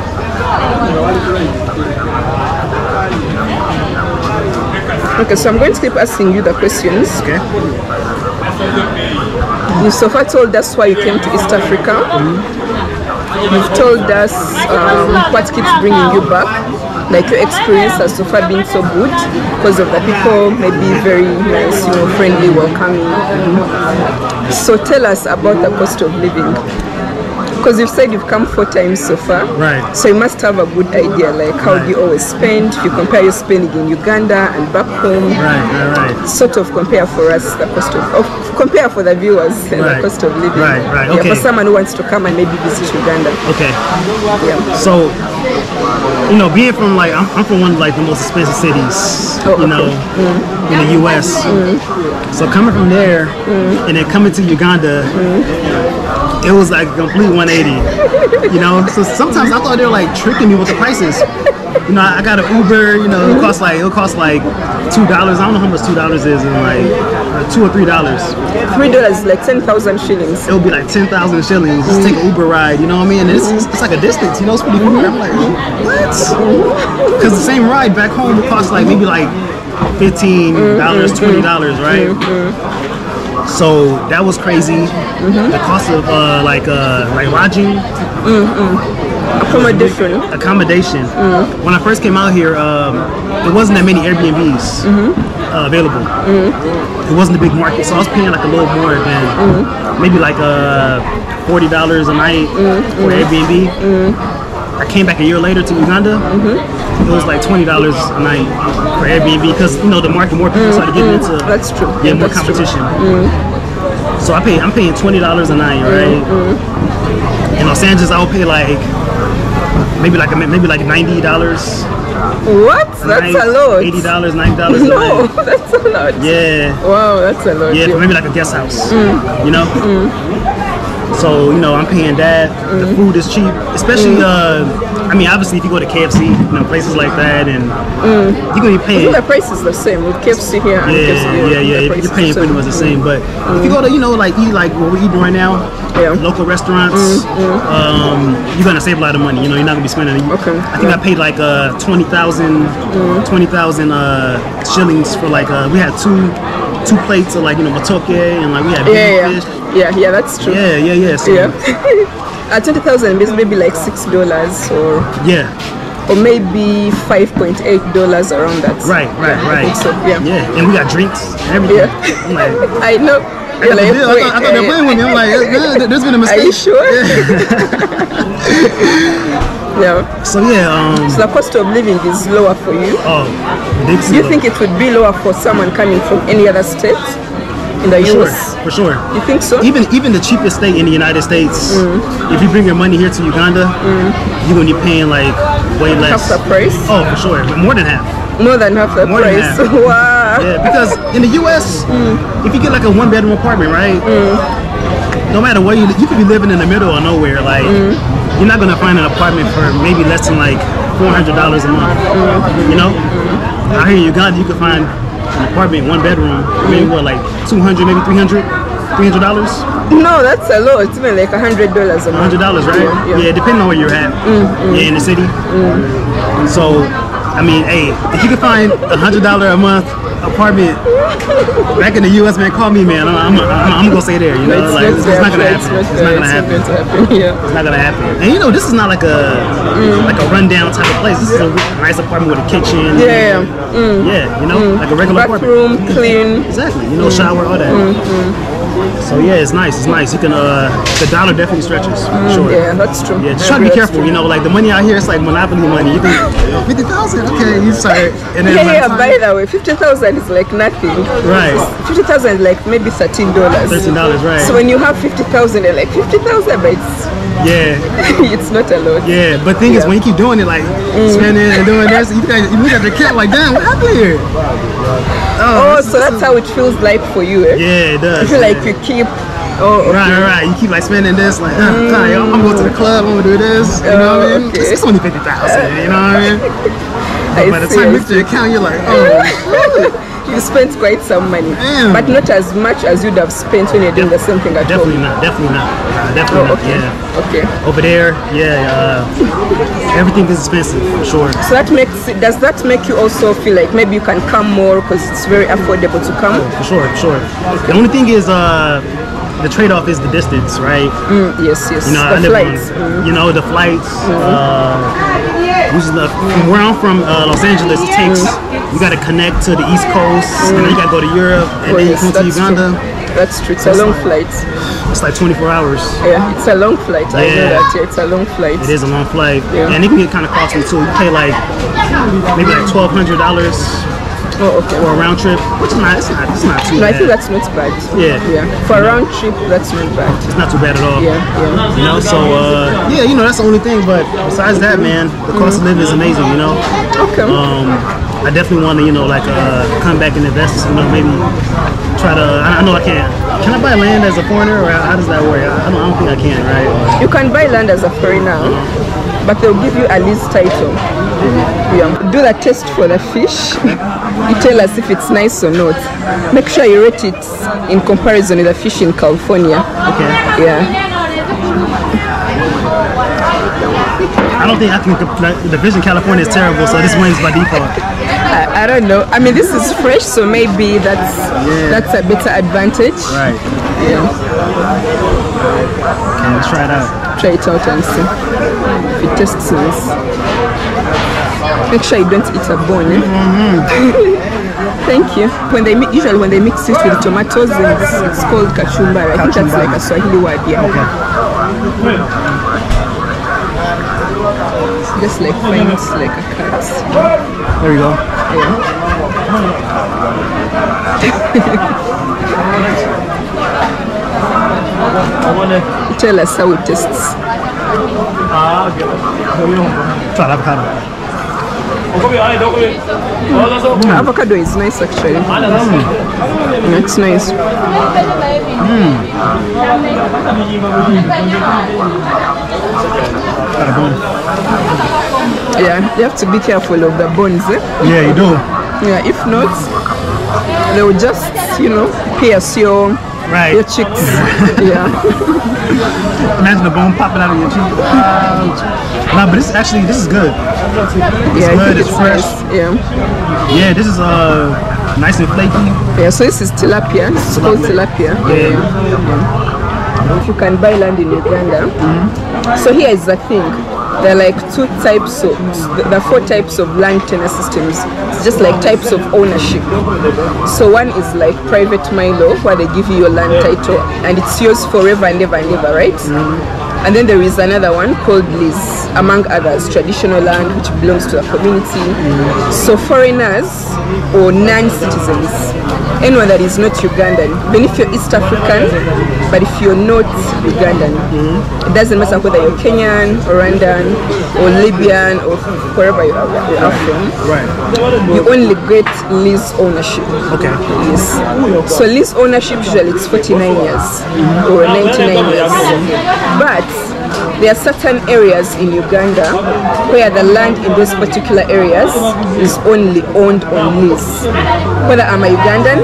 Okay, so I'm going to keep asking you the questions. Okay. You so far told us why you came to East Africa. You've told us what keeps bringing you back. Like your experience has so far been so good because of the people, maybe very nice, you know, friendly, welcoming. So tell us about the cost of living. Because you've said you've come 4 times so far. Right. So you must have a good idea, like how do you always spend? If you compare your spending in Uganda and back home. Right. Sort of compare for us the cost of compare for the viewers the cost of living. Right. Yeah, Okay. for someone who wants to come and maybe visit Uganda. Okay. Yeah. So, you know, being from like I'm from one of like the most expensive cities, you know, in the U.S. So coming from there and then coming to Uganda, it was like a complete 180. You know, so sometimes I thought they were like tricking me with the prices. You know, I got an Uber. You know, it'll cost like $2. I don't know how much $2 is, in like $2 or $3. $3 is like 10,000 shillings. It'll be like 10,000 shillings. Just take an Uber ride. You know what I mean? And it's like a distance. You know, it's pretty far. I'm like, what? Because the same ride back home would cost like maybe like $15, $20, right? So that was crazy. The cost of like lodging, accommodation. When I first came out here, there wasn't that many Airbnbs available. It wasn't a big market, so I was paying like a little more than maybe like $40 a night for Airbnb. I came back a year later to Uganda. It was like $20 a night for Airbnb because you know the market, more people started getting into. That's true. Yeah, more competition. So I'm paying $20 a night, right? In Los Angeles, I would pay like maybe like $90. What? That's a lot. $80, $90 a night. No, that's a lot. Yeah. Wow, that's a lot. Yeah, for maybe like a guest house. You know. So you know, I'm paying that. The food is cheap, especially. I mean, obviously, if you go to KFC, you know, places like that, and you're gonna be paying. The price is the same with KFC here and KFC. Yeah. You're paying pretty much the same. But if you go to, you know, like eat like what we're eating right now, local restaurants, you're gonna save a lot of money. You know, you're not gonna be spending. I think I paid like 20,000 shillings for like we had two plates of like, you know, matoke, and like we had fish. Yeah, that's true. Yeah. So, at 20,000 is maybe like $6 or or maybe $5.8 around that. Right. I think so, yeah. And we got drinks and everything. I'm like, I know. I thought they were playing with me. I'm like, there's been a mistake. Are you sure? Yeah. So so the cost of living is lower for you. Oh, ridiculous. Do you think it would be lower for someone coming from any other state in the US? For sure. You think so? Even the cheapest state in the United States, if you bring your money here to Uganda, you're gonna be paying like way less. Half the price? Oh, for sure. More than half. More than half the price. Wow. Yeah, because in the US, if you get like a 1-bedroom apartment, right? No matter where you could be living in the middle of nowhere, like you're not gonna find an apartment for maybe less than like $400 a month. You know, out here in Uganda, you can find an apartment, 1-bedroom, maybe what, like $200, maybe $300. No, that's a lot. It's even like $100 a month. $100, right? Yeah, depending on where you're at. Yeah, in the city. So, I mean, hey, if you can find $100 a month apartment back in the U.S., man, call me, man. I'm gonna stay there. You know, like it's not gonna happen. It's not gonna happen. It's not gonna happen. And you know, this is not like a rundown type of place. This is a nice apartment with a kitchen. Yeah. You know, like a regular bathroom, apartment. clean. Exactly. You know, shower, all that. So yeah, it's nice. It's nice. You can the dollar definitely stretches. Sure. Yeah, that's true. Yeah, just try to be careful. You know, like the money out here, it's like monopoly money. You can 50,000. Okay, you start. And then by the way, 50,000 is like nothing. Right. 50,000 is like maybe $13. $13, right? So when you have 50,000, you're like 50,000, but it's it's not a lot. Yeah, but thing is, when you keep doing it, like spending and doing this, you look at the cat like, damn, what happened here? So that's how it feels like for you, eh? Yeah, it does. I feel like you keep. Right. You keep like spending this, like, I'm going to the club, I'm gonna do this. You know what I mean? It's only 50,000. You know what I mean? But by the time you look at your account, you're like, you spent quite some money, but not as much as you'd have spent when you're doing the same thing at home. Definitely not. Yeah. Okay. Over there, everything is expensive for sure. So does that make you also feel like maybe you can come more because it's very affordable to come? For sure. Okay. The only thing is the trade-off is the distance, right? Yes. You know, the flights. You know, the flights. From where I'm from, Los Angeles, it takes. You got to connect to the East Coast, and then you got to go to Europe, and then you come to Uganda. That's true. It's a long flight. It's like 24 hours. Yeah, it's a long flight. I know that. Yeah, it's a long flight. It is a long flight, and it can get kind of costly too. You pay like maybe like $1,200 for a round trip, which is not. It's not too bad. I think that's not bad. Yeah. For a round trip, that's not bad. It's not too bad at all. Yeah. You know, so you know, that's the only thing. But besides that, man, the cost of living is amazing. You know. Okay. I definitely want to, you know, like come back and invest. You know, maybe try to. I know I can't. Can I buy land as a foreigner, or how does that work? I don't think I can, right? You can buy land as a foreigner, but they'll give you a lease title. Do the test for the fish. You tell us if it's nice or not. Make sure you rate it in comparison with the fish in California. Okay. Yeah. I don't think I can. The fish in California is terrible, so this wins by default. I don't know. I mean, this is fresh, so maybe that's a better advantage. Right. Yeah. Okay, let's try it out. Try it out and see if it tastes nice. Make sure you don't eat a bone. Eh? Thank you. Usually when they mix it with tomatoes, it's called kachumbari. I think that's like a Swahili word. Yeah. Okay. Just like finds like a cat. There we go. Yeah. Tell us how it tastes. Try avocado. Avocado is nice actually. It's nice. Yeah, you have to be careful of the bones. Eh? Yeah, you do. Yeah, if not, they will just, pierce your cheeks. Yeah. Imagine the bone popping out of your cheek. Nah, but this is good. It's good. It's fresh. Nice. Yeah. Yeah, this is nice and flaky. Yeah, so this is tilapia. It's called tilapia. Yeah. You can buy land in Uganda. So here is the thing. There are like there are 4 types of land tenure systems. It's just like types of ownership. So one is like private milo, where they give you your land title and it's yours forever and ever and ever, right? And then there is another one called lease, among others, traditional land which belongs to a community. So foreigners or non-citizens, anyone that is not Ugandan, even if you're East African, but if you're not Ugandan, it doesn't matter whether you're Kenyan, Rwandan, or Libyan, or wherever you are from. Right. You only get lease ownership. Okay. Yes. So lease ownership usually it's 49 years or 99 years. But there are certain areas in Uganda where the land in those particular areas is only owned on lease. Whether I'm a Ugandan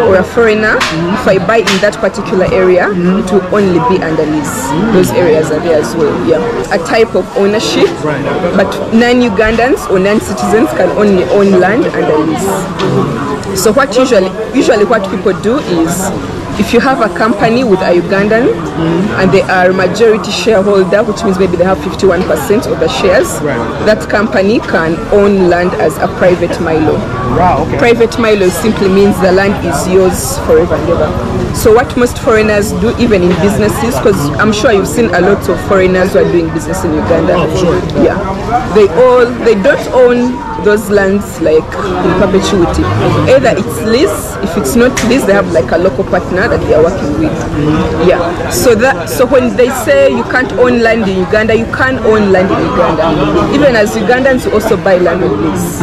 or a foreigner, if I buy in that particular area, it will only be under lease. Those areas are there as well. Yeah, a type of ownership, but non-Ugandans or non-citizens can only own land under lease. So what usually what people do is, if you have a company with a Ugandan and they are majority shareholder, which means maybe they have 51% of the shares, that company can own land as a private milo. Wow, okay. Private milo simply means the land is yours forever and ever. So what most foreigners do, even in businesses, because I'm sure you've seen a lot of foreigners who are doing business in Uganda. Oh, sure. Yeah, they don't own those lands like in perpetuity. Either it's lease, if it's not lease, they have like a local partner that they are working with. Yeah. So when they say you can't own land in Uganda, you can own land in Uganda. Even as Ugandans, you also buy land on lease.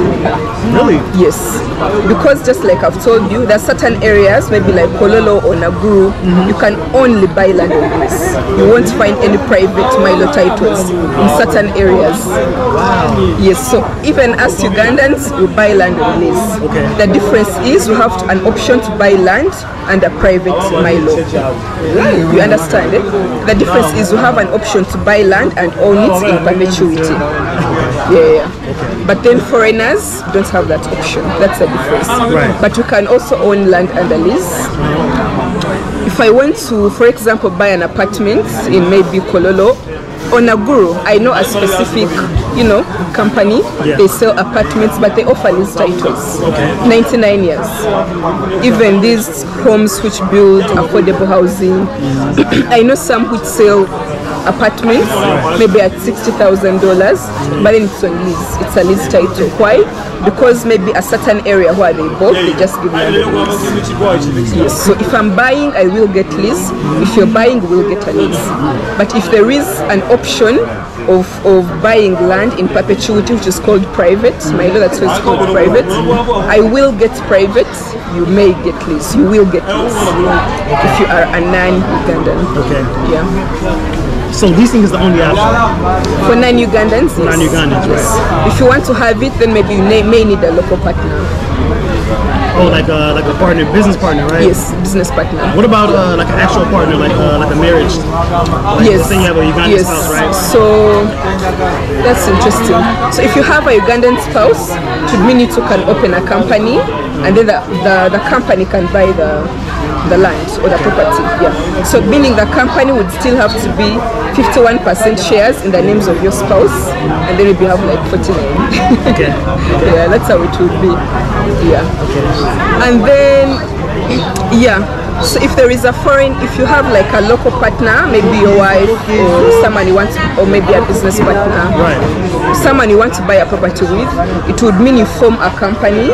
Really? Yes. Because just like I've told you, there are certain areas, maybe like Kololo or Naguru, you can only buy land on lease. You won't find any private milo titles in certain areas. Wow. Yes. So even as Ugandans, you buy land on lease. Okay. The difference is you have an option to buy land and a private milo. You understand it? The difference is you have an option to buy land and own it in perpetuity. Yeah. But then foreigners don't have that option. That's the difference. Right. But you can also own land under lease. If I want to, for example, buy an apartment in maybe Kololo or Naguru, I know a specific, company. Yeah. They sell apartments, but they offer lease titles. Okay. 99 years. Even these homes which build affordable housing, I know some which sell apartments maybe at $60,000, but then it's on lease. It's a lease title. Why? Because maybe a certain area where they bought, they just give them the lease. Yes. So if I'm buying, I will get lease. If you're buying, we'll get a lease. But if there is an option of buying land in perpetuity, which is called private, Milo, that's why it's called private, I will get private. You may get lease. You will get lease if you are a non-Ugandan. Okay. Yeah. So leasing is the only option? For non-Ugandans, yes. Non-Ugandans, right. If you want to have it, then maybe you may need a local partner. Oh, like a partner, business partner, right? Yes, business partner. What about like an actual partner, like a marriage? Like, Yes. say you have a Ugandan spouse, right? So that's interesting. So if you have a Ugandan spouse, it would mean you two can open a company, and then the company can buy the land or the property. Yeah. So meaning the company would still have to be 51% shares in the names of your spouse, and then you'd have like 49. Okay. Yeah, that's how it would be. Yeah. Okay. And then yeah. So if there is a foreign, if you have like a local partner, maybe your wife or someone you want, or maybe a business partner, Right. someone you want to buy a property with, it would mean you form a company.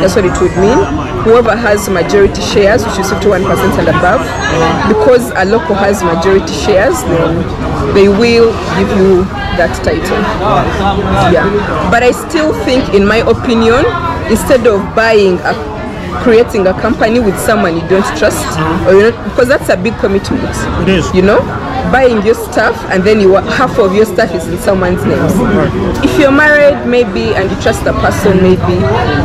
That's what it would mean. Whoever has majority shares, which is 51% and above, because a local has majority shares, then they will give you that title. Yeah. But I still think, in my opinion, instead of creating a company with someone you don't trust, or because that's a big commitment. It is. You know, buying your stuff and then half of your stuff is in someone's names. If you're married, maybe, and you trust the person, maybe.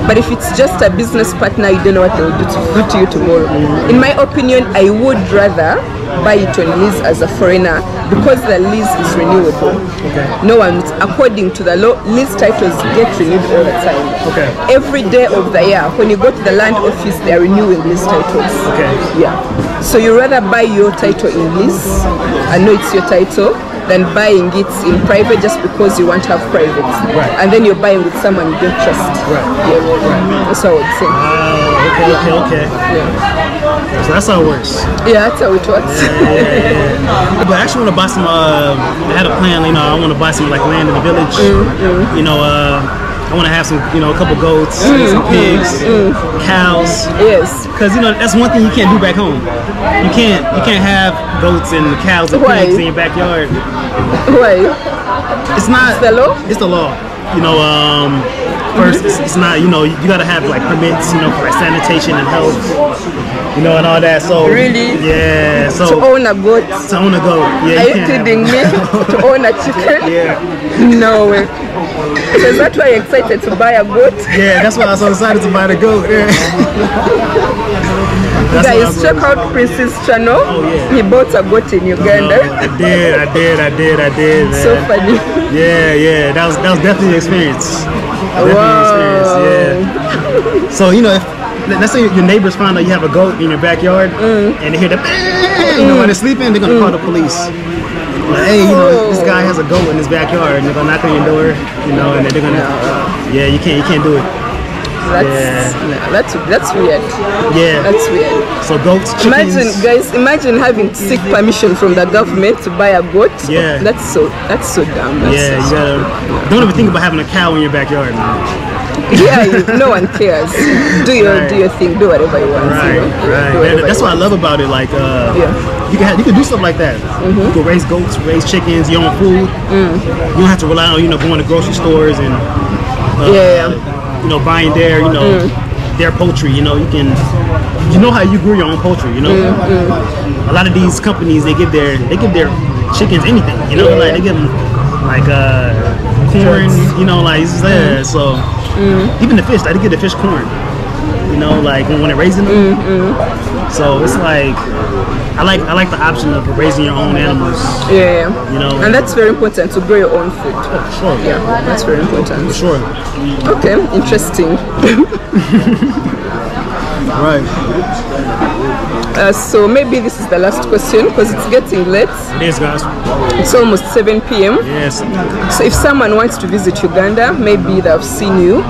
But if it's just a business partner, you don't know what they'll do to you tomorrow. In my opinion, I would rather buy it on lease as a foreigner, because the lease is renewable. Okay. No one, according to the law, lease titles get renewed all the time. Okay. Every day of the year, when you go to the land office, they are renewing lease titles. Okay. Yeah. So you rather buy your title in lease, and know it's your title, than buying it in private just because you want to have private. Right. And then you're buying with someone you don't trust. Right. Yeah. Right. That's how I would say. Okay. Yeah. So that's how it works. Yeah, that's how it works. Yeah. But I actually want to buy some. I had a plan. You know, I want to buy some like land in the village. You know, I want to have some. You know, a couple goats, some pigs, cows. Yes. Because you know that's one thing you can't do back home. You can't have goats and cows and Why? pigs in your backyard. Why? It's not the law? It's the law. You know, first it's not. You know, you gotta have like permits. You know, for like, sanitation and health. You know, and all that. So really? Yeah. So to own a goat. To own a goat. Yeah. Are you kidding me? To own a chicken? Yeah. No way. So is that why you're excited to buy a goat? Yeah, that's why I was so excited to buy the goat. Yeah. Guys, check out Prince's channel. Oh, yeah. He bought a goat in Uganda. I did, man. So funny. Yeah. That was definitely an experience. Wow. Yeah. So you know, if let's say your neighbors find out you have a goat in your backyard and they hear the you know, while they're sleeping, they're gonna call the police. Like, hey, you know, this guy has a goat in his backyard, and they're gonna knock on your door, you know, and they're gonna, yeah, you can't do it. That's weird. Yeah, that's weird. So goats, chickens. Imagine having to seek permission from the government to buy a goat. Yeah, that's so dumb. You gotta don't even think about having a cow in your backyard, man. Yeah, no one cares. Do your thing, do whatever you want. Right. That's what I love about it. Like, you can do stuff like that. You can raise goats, raise chickens, your own food. You don't have to rely on going to grocery stores and buying their their poultry. You know, you know how you grew your own poultry. You know, a lot of these companies they give their chickens anything. You know, like they give them like corn. You know, like so. Even the fish, like they give the fish corn, you know, like when they're raising them. So it's like I like the option of raising your own animals. Yeah. You know, and that's very important to grow your own food. Oh, sure. Yeah, that's very important. For sure. Okay, interesting. Right. So maybe this is the last question because it's getting late. It is, guys. It's almost 7 p.m. Yes. So if someone wants to visit Uganda, maybe they've seen you,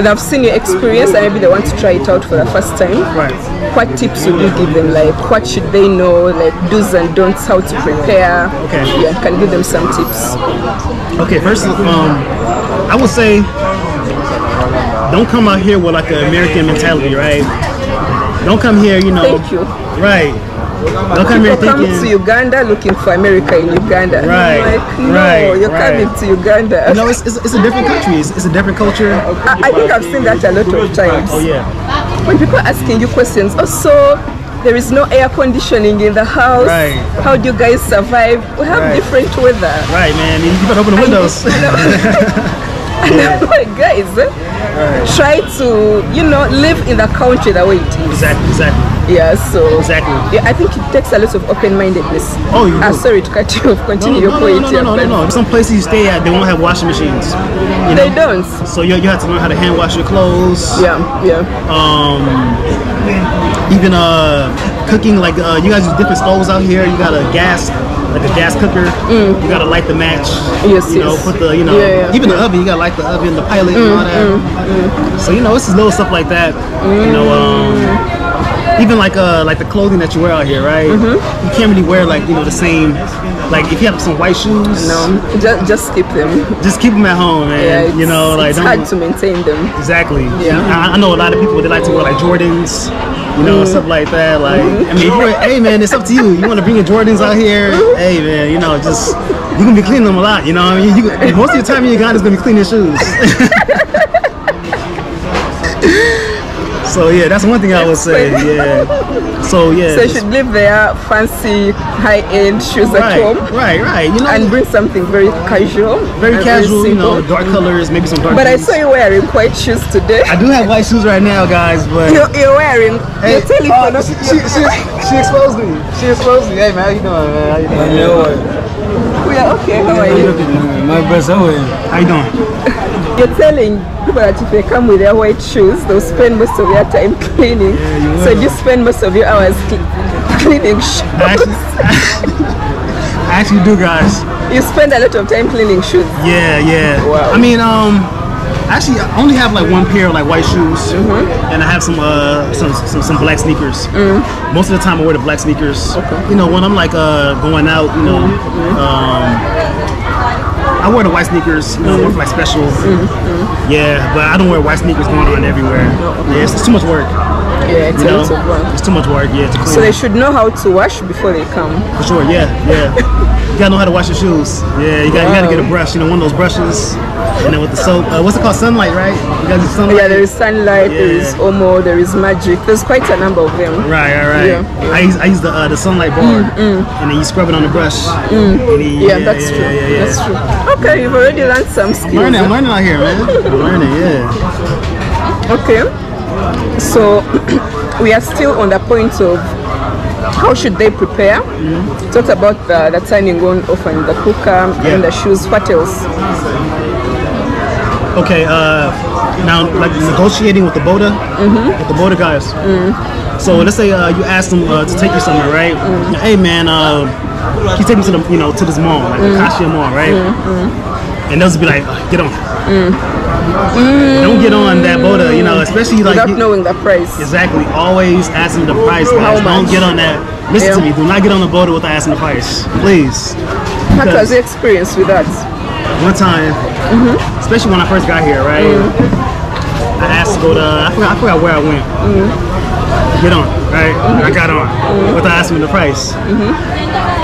they've seen your experience, and maybe they want to try it out for the first time. Right. What tips would you give them? Like, what should they know? Like do's and don'ts, how to prepare. Okay. Yeah, can give them some tips. Okay. First, I would say, don't come out here with like an American mentality, right? Don't come here, you know. Thank you. Right. Don't come here thinking. Come to Uganda looking for America in Uganda. Right. Like, no, you're coming to Uganda. You know, it's a different country. It's a different culture. I think I've seen that a lot of times. Oh yeah. When people are asking you questions, also there is no air conditioning in the house. Right. How do you guys survive? We have different weather. Right, man. You better open the windows. And I'm like, guys, try to, you know, live in the country the way it is. Exactly. Yeah, so Exactly. yeah, I think it takes a lot of open-mindedness. Oh, you do. Sorry to cut you off. Continue your point. No. Some places you stay at, they won't have washing machines. You know? They don't. So you have to learn how to hand wash your clothes. Yeah. Even cooking, like you guys use different stoves out here. You got a gas cooker. You gotta light the match. Yes, you know, put the even the oven. You gotta light the oven, the pilot, and all that. So you know, it's just little stuff like that. You know, even like the clothing that you wear out here, right? You can't really wear like, you know, the same. Like if you have some white shoes, no, just keep them. Just keep them at home, man. Yeah, you know, like it's hard to maintain them. Exactly. Yeah. I know a lot of people, they like to wear like Jordans, you know, stuff like that. Like, I mean, hey man, it's up to you. You want to bring your Jordans out here? Hey man, you know, just you're gonna be cleaning them a lot. You know, I mean, most of your time in Uganda is gonna be cleaning your shoes. So yeah, that's one thing I would say. Yeah. So yeah. So you should leave their fancy high-end shoes at home. Right. You know, and bring something very casual. Very casual. You know, dark colors, maybe some dark. But jeans. I saw you wearing white shoes today. I do have white shoes right now, guys. But you're wearing. Hey, you're telling she exposed me. She exposed me. Hey man, how you doing, man? How you doing? We are okay. How are you? My best. How are you? How you doing? You're telling people that if they come with their white shoes, they'll spend most of their time cleaning. Yeah, so you spend most of your hours cleaning shoes. I actually do, guys. You spend a lot of time cleaning shoes. Yeah. Wow. I mean, actually, I only have like one pair of like white shoes, and I have some black sneakers. Most of the time, I wear the black sneakers. Okay. You know, when I'm like going out, you know, I wear the white sneakers, you know, for like special. Yeah, but I don't wear white sneakers going on everywhere. Yeah, it's too much work. Yeah, it's a lot of work. It's too much work. Yeah, to clean. So they should know how to wash before they come. For sure. Yeah. You gotta know how to wash your shoes. Yeah, you gotta get a brush. You know, one of those brushes. And then with the soap, what's it called? Sunlight, right? You guys use sunlight. Yeah, there is sunlight. Yeah. There is Omo. There is Magic. There's quite a number of them. Right. Yeah. I use the sunlight bar, and then you scrub it on the brush. That's true. That's true. Okay, you've already learned some skills. I'm learning out here, man. I'm learning. Yeah. Okay. So we are still on the point of how should they prepare. Talked about the turning on, off, and the cooker and the shoes. What else? Okay, now like negotiating with the boda, with the boda guys. So let's say you ask them to take you somewhere, right? Hey man, can you take me to the to this mall, like the Kashia Mall, right? And they'll just be like, get on. Don't get on that boda, you know, especially like without knowing the price. Exactly, always asking the price, guys. Don't get on that. Listen to me, do not get on the boda without asking the price, please. What was your experience with that? One time, especially when I first got here, right? I asked to go to, I forgot where I went. Get on, right? I got on without asking the price.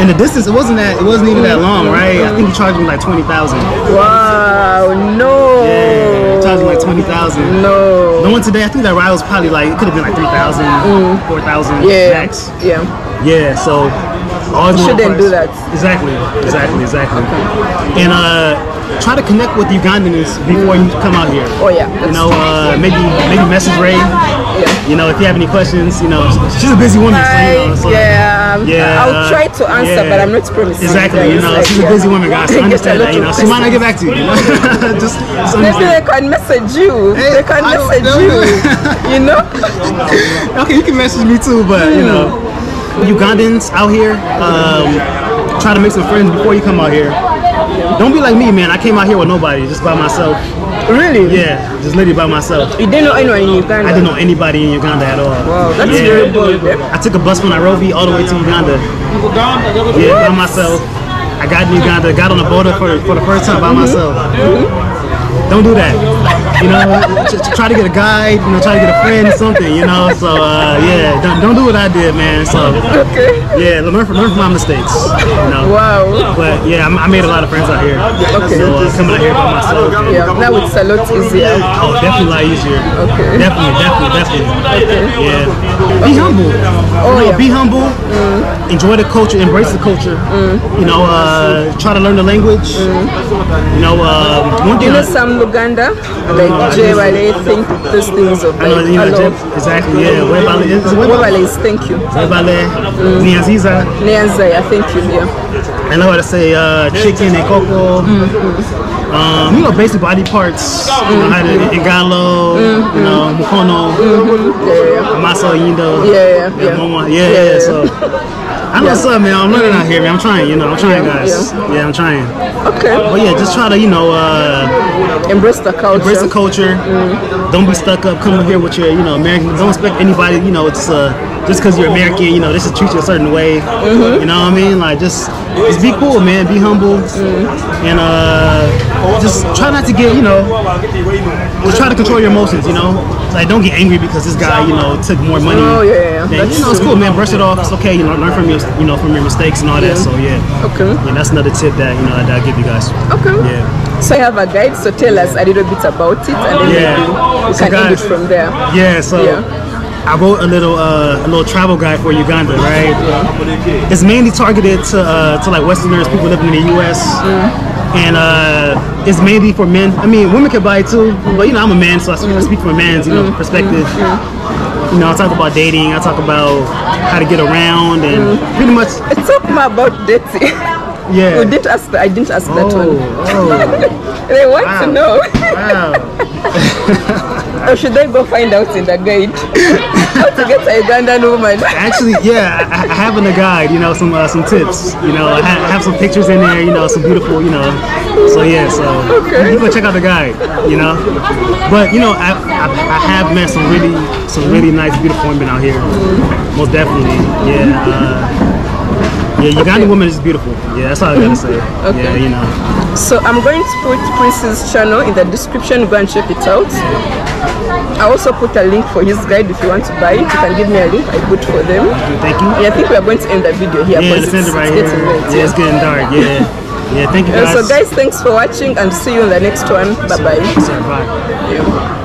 And the distance, it wasn't even that long, right? I think he charged me like 20,000. Wow, no. Yeah, he charged me like 20,000. No. The one today, I think that ride was probably like, it could have been like 3,000, 4,000 max. Yeah, so always shouldn't do that. Exactly. And try to connect with Ugandans before you come out here. Oh yeah. You know, maybe message Ray. You know, if you have any questions, you know, she's a busy woman. So, you know, I'll try to answer, but I'm not promising. Exactly. You know, she's a busy woman, guys. So understand that. You know, she might not get back to you. You know, just maybe they can message you. Hey, they can message you. You know. Okay, you can message me too, but you know, Ugandans out here, try to make some friends before you come out here. Don't be like me, man. I came out here with nobody, just by myself. Really? Yeah, just literally by myself. You didn't know anyone in Uganda? I didn't know anybody in Uganda at all. Wow, that's very bold. I took a bus from Nairobi all the way to Uganda. Yeah, by myself. I got in Uganda, got on a boat for the first time by myself. Don't do that. You know, try to get a guide. You know, try to get a friend, something. You know, so yeah, don't do what I did, man. So yeah, learn from my mistakes. You know. Wow. But yeah, I made a lot of friends out here. Okay. So coming out here by myself. Yeah. Now it's a lot easier. Oh, definitely a lot easier. Okay. Definitely. Okay. Yeah. Be humble. Oh, you know, yeah. be humble. Enjoy the culture. Embrace the culture. You know, try to learn the language. You know, one thing. You know, some Uganda, like Ggaba, they think those things of like, I know, you know, exactly. Yeah. Webale is thank you. Webale. Niaziza. Nianzaya, thank you. Yeah. I know how to say chicken and cocoa. You know, basic body parts. You know how to Igalo, you know, Mukene, Maso Yindo. Yeah. So I know what's up, man. I'm learning out here, man. I'm trying, you know. I'm trying, guys. Yeah, I'm trying. Okay. But yeah, just try to, you know, embrace the culture. Embrace the culture. Don't be stuck up. Come here with your, you know, American. Don't expect anybody, you know, it's just because you're American, you know, this is treat you a certain way. You know what I mean? Like just be cool, man. Be humble, and just try not to get, you know, just try to control your emotions. You know, like don't get angry because this guy, you know, took more money. Oh yeah. Then, you know, it's cool, man. Brush it off. It's okay. You know, learn from your, you know, from your mistakes and all that. So yeah. Okay. Yeah, that's another tip that that I give you guys. Okay. Yeah. So I have a guide. So tell us a little bit about it, and then maybe we can end it from there. Yeah. So. I wrote a little travel guide for Uganda, right? It's mainly targeted to like Westerners, people living in the U.S. And it's mainly for men. I mean, women can buy it too, but you know, I'm a man, so I speak from a man's perspective. You know, I talk about dating, I talk about how to get around, and pretty much. It's talking about dating. Yeah. I didn't ask that one. They want to know. Wow. Or should I go find out in the guide how to get a Ugandan woman? Actually, yeah, I have in the guide, you know, some tips. You know, I have some pictures in there, you know, some beautiful, you know. So yeah, so you can check out the guide, you know. But you know, I have met some really nice, beautiful women out here. Most definitely, yeah. Yeah, Ugandan woman is beautiful. Yeah, that's all I gotta say. Okay. Yeah, you know. So I'm going to put Prince's channel in the description. Go and check it out. I also put a link for his guide if you want to buy it. You can give me a link. I put for them. Thank you. Yeah, I think we are going to end the video here. Yeah, let's end it right here. Yeah, it's getting dark. Yeah. Yeah, thank you guys. So guys, thanks for watching and see you in the next one. Bye bye. Bye. Yeah.